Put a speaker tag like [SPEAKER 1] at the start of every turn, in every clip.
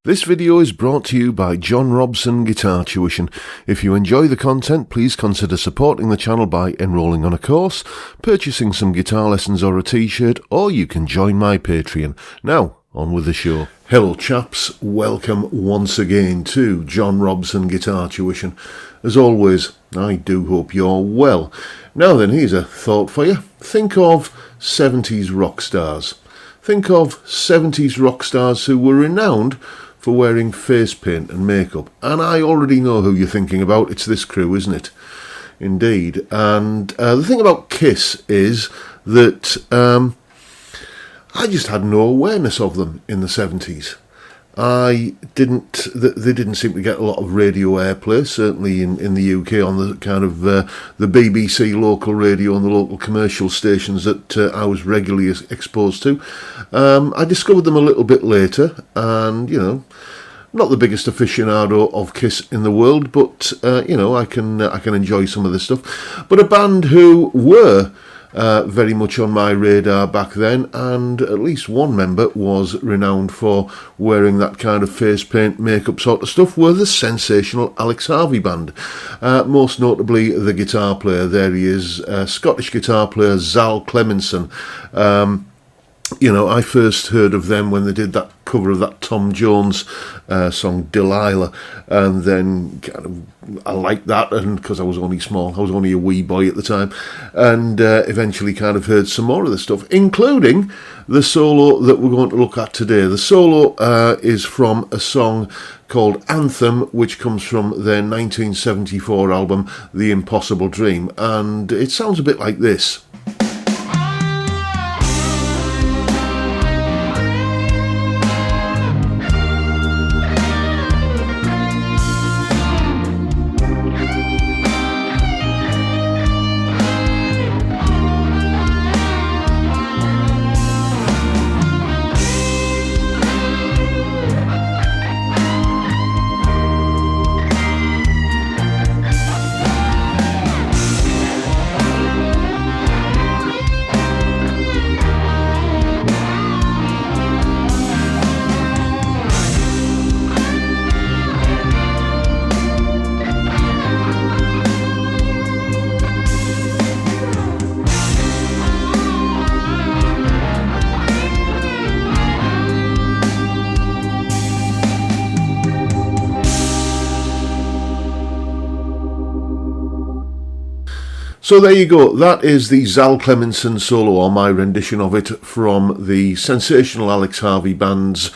[SPEAKER 1] This video is brought to you by John Robson Guitar Tuition. If you enjoy the content, please consider supporting the channel by enrolling on a course, purchasing some guitar lessons or a t-shirt, or you can join my Patreon. Now, on with the show. Hello chaps, welcome once again to John Robson Guitar Tuition. As always, I do hope you're well. Now then, here's a thought for you. Think of 70s rock stars. Think of 70s rock stars who were renowned for wearing face paint and makeup. And I already know who you're thinking about. It's this crew, isn't it? Indeed. And the thing about Kiss is that I just had no awareness of them in the 70s. They didn't seem to get a lot of radio airplay, certainly in the UK on the kind of the BBC local radio and the local commercial stations that I was regularly exposed to. I discovered them a little bit later, and not the biggest aficionado of Kiss in the world, but I can enjoy some of this stuff. But a band who were very much on my radar back then, and at least one member was renowned for wearing that kind of face paint, makeup sort of stuff, were the Sensational Alex Harvey Band. Most notably the guitar player. There he is, Scottish guitar player Zal Cleminson. I first heard of them when they did that cover of that Tom Jones song Delilah, and then I liked that, and because I was only small, I was only a wee boy at the time, and eventually kind of heard some more of the stuff, including the solo that we're going to look at today. The solo is from a song called Anthem, which comes from their 1974 album The Impossible Dream, and it sounds a bit like this. So there you go, that is the Zal Cleminson solo, or my rendition of it, from the Sensational Alex Harvey Band's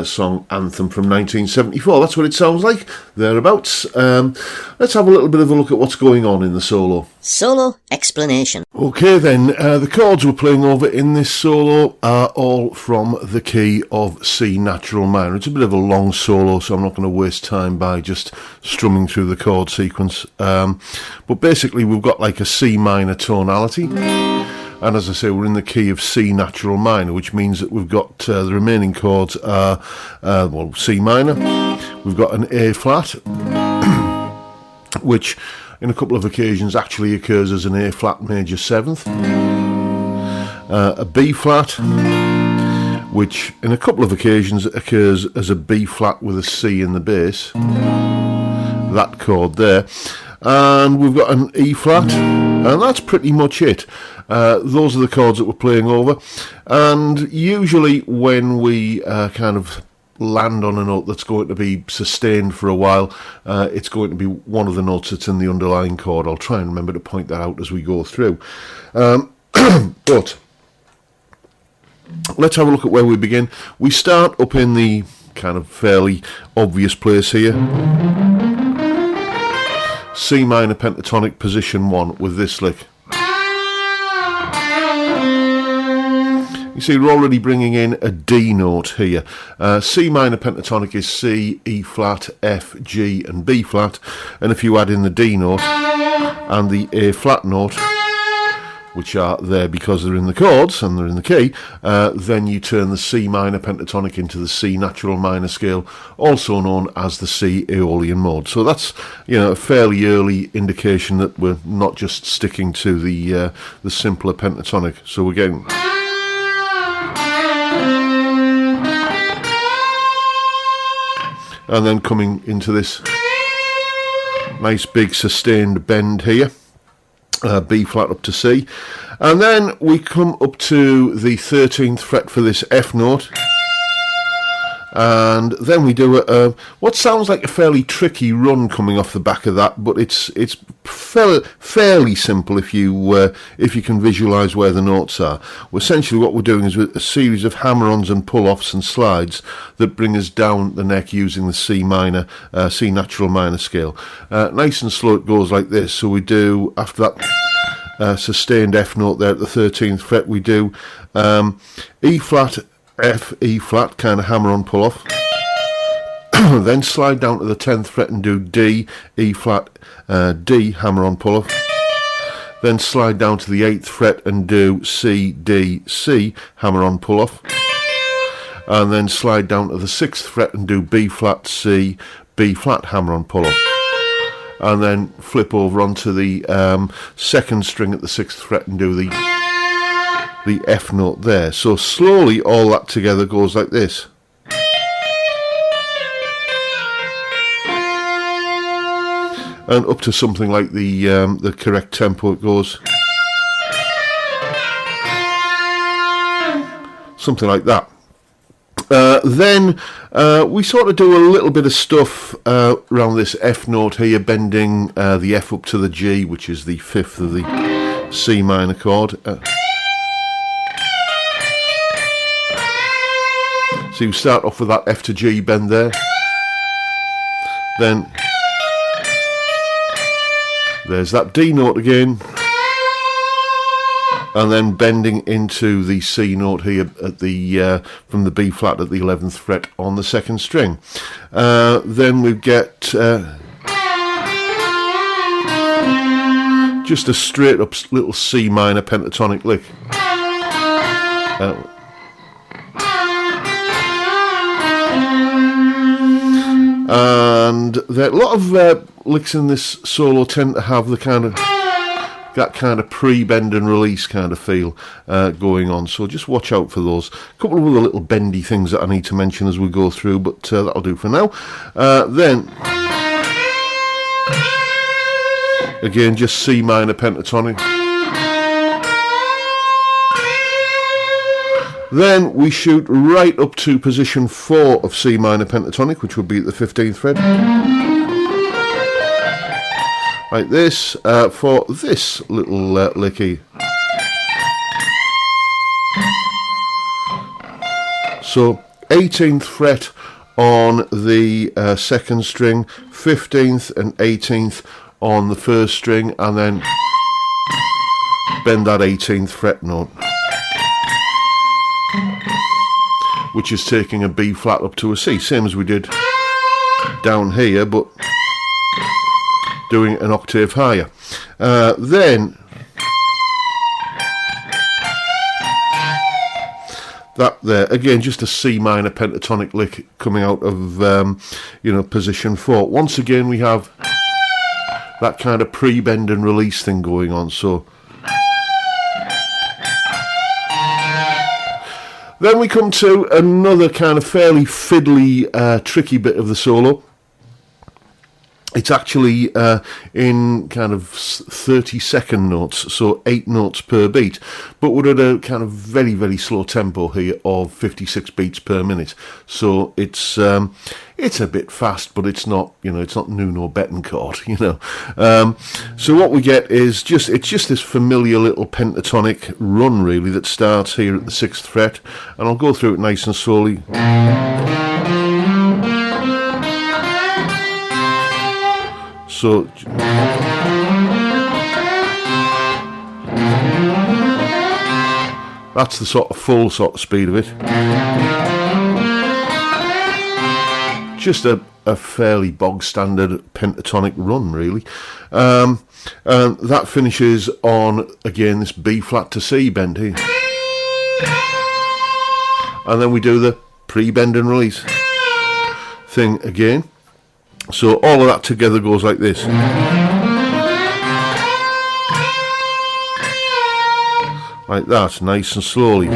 [SPEAKER 1] song Anthem from 1974. That's what it sounds like, thereabouts. Let's have a little bit of a look at what's going on in the solo.
[SPEAKER 2] Solo explanation.
[SPEAKER 1] Okay then, the chords we're playing over in this solo are all from the key of C natural minor. It's a bit of a long solo, so I'm not going to waste time by just strumming through the chord sequence. But basically we've got like a C minor tonality, and as I say, we're in the key of C natural minor, which means that we've got the remaining chords are C minor. We've got an A flat, which in a couple of occasions actually occurs as an A flat major seventh, a B flat, which in a couple of occasions occurs as a B flat with a C in the bass, that chord there, and we've got an E flat, and that's pretty much it. Those are the chords that we're playing over, and usually when we kind of land on a note that's going to be sustained for a while, it's going to be one of the notes that's in the underlying chord. I'll try and remember to point that out as we go through. But let's have a look at where we begin. We start up in the kind of fairly obvious place here, C minor pentatonic position 1 with this lick. You see, we're already bringing in a D note here. C minor pentatonic is C, E flat, F, G and B flat, and if you add in the D note and the A flat note, which are there because they're in the chords and they're in the key, then you turn the C minor pentatonic into the C natural minor scale, also known as the C Aeolian mode. So that's a fairly early indication that we're not just sticking to the simpler pentatonic. So we're getting and then coming into this nice big sustained bend here, B flat up to C, and then we come up to the 13th fret for this F note, and then we do what sounds like a fairly tricky run coming off the back of that, but it's fairly simple if you can visualize where the notes are. Well, essentially what we're doing is a series of hammer-ons and pull-offs and slides that bring us down the neck using the C natural minor scale. Nice and slow it goes like this. So we do, after that sustained F note there at the 13th fret, we do E flat, F, E flat, kind of hammer on pull off. Then slide down to the 10th fret and do D, E flat, D, hammer on pull off. Then slide down to the 8th fret and do C, D, C, hammer on pull off. And then slide down to the 6th fret and do B flat, C, B flat, hammer on pull off. And then flip over onto the 2nd string at the 6th fret and do the F note there. So slowly all that together goes like this. And up to something like the correct tempo it goes. Something like that. Then we sort of do a little bit of stuff around this F note here, bending the F up to the G, which is the 5th of the C minor chord. So you start off with that F to G bend there, then there's that D note again, and then bending into the C note here at the from the B flat at the 11th fret on the 2nd string. Then we get just a straight up little C minor pentatonic lick. And a lot of licks in this solo tend to have the that kind of pre-bend and release kind of feel going on, so just watch out for those. A couple of other little bendy things that I need to mention as we go through, but that'll do for now. Then again, just C minor pentatonic. Then we shoot right up to position 4 of C minor pentatonic, which would be at the 15th fret. Like this, for this little licky. So 18th fret on the 2nd string, 15th and 18th on the 1st string, and then bend that 18th fret note, which is taking a B flat up to a C, same as we did down here, but doing an octave higher. Then that there, again, just a C minor pentatonic lick coming out of position 4. Once again, we have that kind of pre-bend and release thing going on. So then we come to another kind of fairly fiddly, tricky bit of the solo. It's actually in kind of 30-second notes, so 8 notes per beat, but we're at a kind of very, very slow tempo here of 56 beats per minute. So it's a bit fast, but it's not, it's not Nuno Betancourt, So what we get is just this familiar little pentatonic run, really, that starts here at the 6th fret, and I'll go through it nice and slowly. So that's the sort of full sort of speed of it. Just a fairly bog standard pentatonic run, really. And that finishes on, again, this B flat to C bend here. And then we do the pre-bend and release thing again. So all of that together goes like this. Like that, nice and slowly.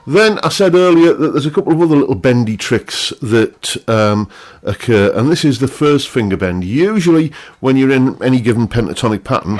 [SPEAKER 1] Then I said earlier that there's a couple of other little bendy tricks that occur, and this is the first finger bend. Usually when you're in any given pentatonic pattern,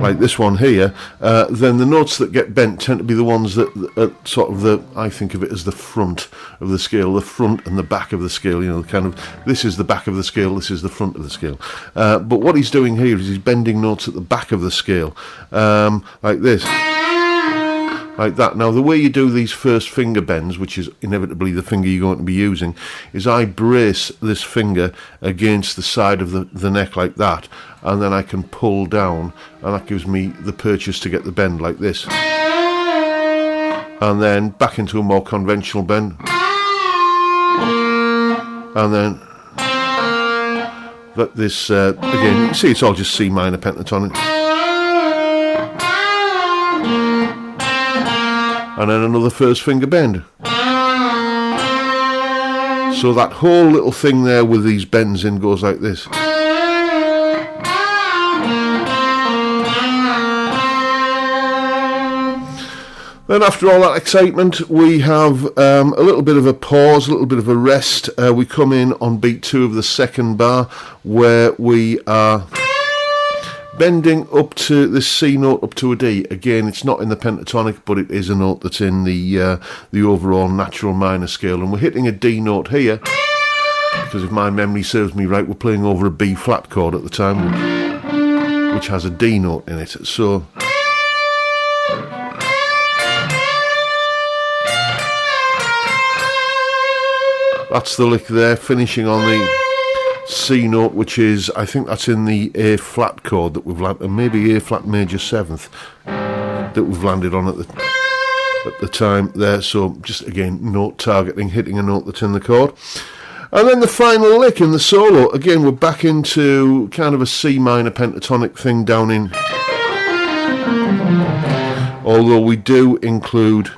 [SPEAKER 1] like this one here, then the notes that get bent tend to be the ones that are sort of I think of it as the front of the scale, the front and the back of the scale, kind of, this is the back of the scale, this is the front of the scale. But what he's doing here is he's bending notes at the back of the scale, like this. Like that. Now, the way you do these first finger bends, which is inevitably the finger you're going to be using, is I brace this finger against the side of the neck like that, and then I can pull down, and that gives me the purchase to get the bend like this. And then back into a more conventional bend. And then this, again, you can see it's all just C minor pentatonic. And then another first finger bend. So that whole little thing there with these bends in goes like this. Then after all that excitement, we have a little bit of a pause, a little bit of a rest. We come in on beat 2 of the second bar, where we are bending up to this C note up to a D. Again, it's not in the pentatonic, but it is a note that's in the overall natural minor scale. And we're hitting a D note here, because if my memory serves me right, we're playing over a B flat chord at the time, which has a D note in it. So that's the lick there, finishing on the C note, which is, I think that's in the A flat chord that we've landed, maybe A flat major 7th that we've landed on at the time there. So just again, note targeting, hitting a note that's in the chord. And then the final lick in the solo, again we're back into kind of a C minor pentatonic thing down in, although we do include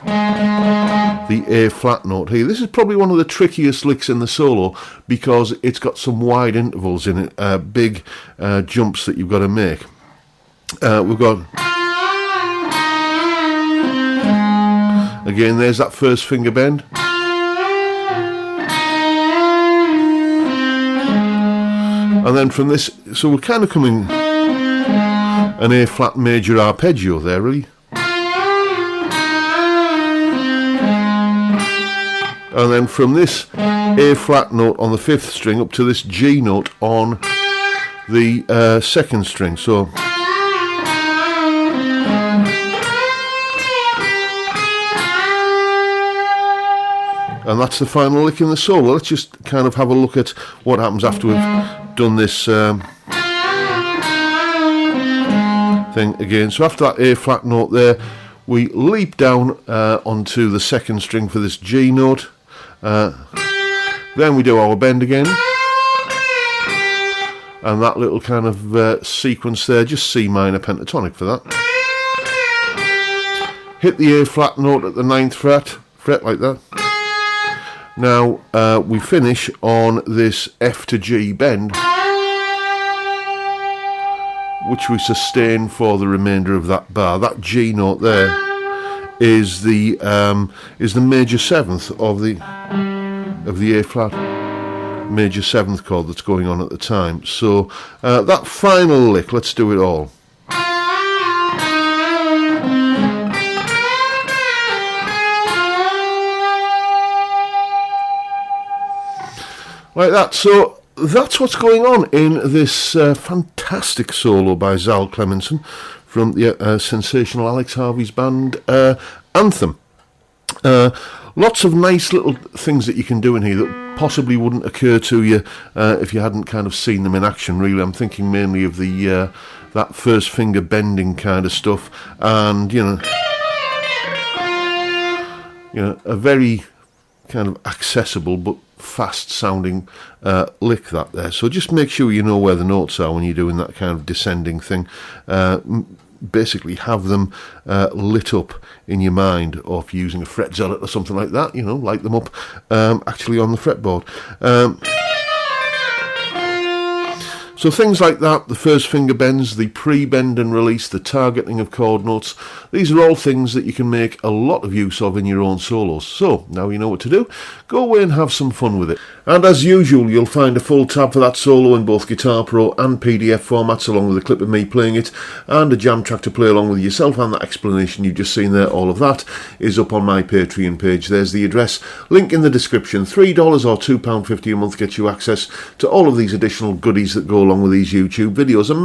[SPEAKER 1] the A flat note here. This is probably one of the trickiest licks in the solo, because it's got some wide intervals in it, big jumps that you've got to make. We've got, again, there's that first finger bend. And then from this, so we're kind of coming an A flat major arpeggio there, really. And then from this A flat note on the 5th string up to this G note on the 2nd string. So, and that's the final lick in the solo. Let's just kind of have a look at what happens after we've done this thing again. So after that A flat note there, we leap down onto the 2nd string for this G note. Then we do our bend again, and that little kind of sequence there, just C minor pentatonic for that. Hit the A flat note at the 9th fret like that. Now we finish on this F to G bend, which we sustain for the remainder of that bar. That G note there is the major 7th of the A flat major 7th chord that's going on at the time. So that final lick, let's do it all. Like that. So that's what's going on in this fantastic solo by Zal Cleminson from the Sensational Alex Harvey's Band anthem. Lots of nice little things that you can do in here that possibly wouldn't occur to you if you hadn't kind of seen them in action, really. I'm thinking mainly of the that first finger bending kind of stuff, and you know, a very kind of accessible but fast sounding lick that there. So just make sure you know where the notes are when you're doing that kind of descending thing. Basically have them lit up in your mind, or if you're using a fret zealot or something like that, light them up actually on the fretboard. So So things like that, the first finger bends, the pre-bend and release, the targeting of chord notes, these are all things that you can make a lot of use of in your own solos. So now you know what to do, go away and have some fun with it. And as usual, you'll find a full tab for that solo in both Guitar Pro and PDF formats, along with a clip of me playing it and a jam track to play along with yourself, and that explanation you've just seen there, all of that is up on my Patreon page. There's the address, link in the description. $3 or £2.50 a month gets you access to all of these additional goodies that go along with these YouTube videos. A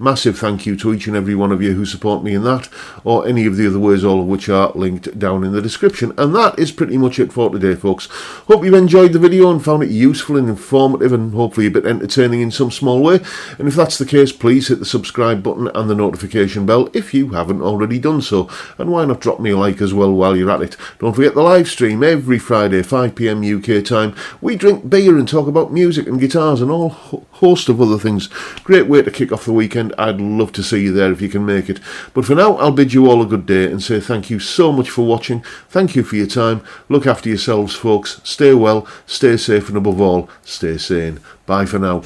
[SPEAKER 1] massive thank you to each and every one of you who support me in that, or any of the other ways, all of which are linked down in the description. And that is pretty much it for today, folks. Hope you've enjoyed the video and found it useful and informative, and hopefully a bit entertaining in some small way. And if that's the case, please hit the subscribe button and the notification bell if you haven't already done so. And why not drop me a like as well while you're at it. Don't forget the live stream every Friday, 5 PM UK time. We drink beer and talk about music and guitars and all host of other things. Great way to kick off the weekend. I'd love to see you there if you can make it. But for now, I'll bid you all a good day and say thank you so much for watching. Thank you for your time. Look after yourselves, folks. Stay well, stay safe, and above all, stay sane. Bye for now.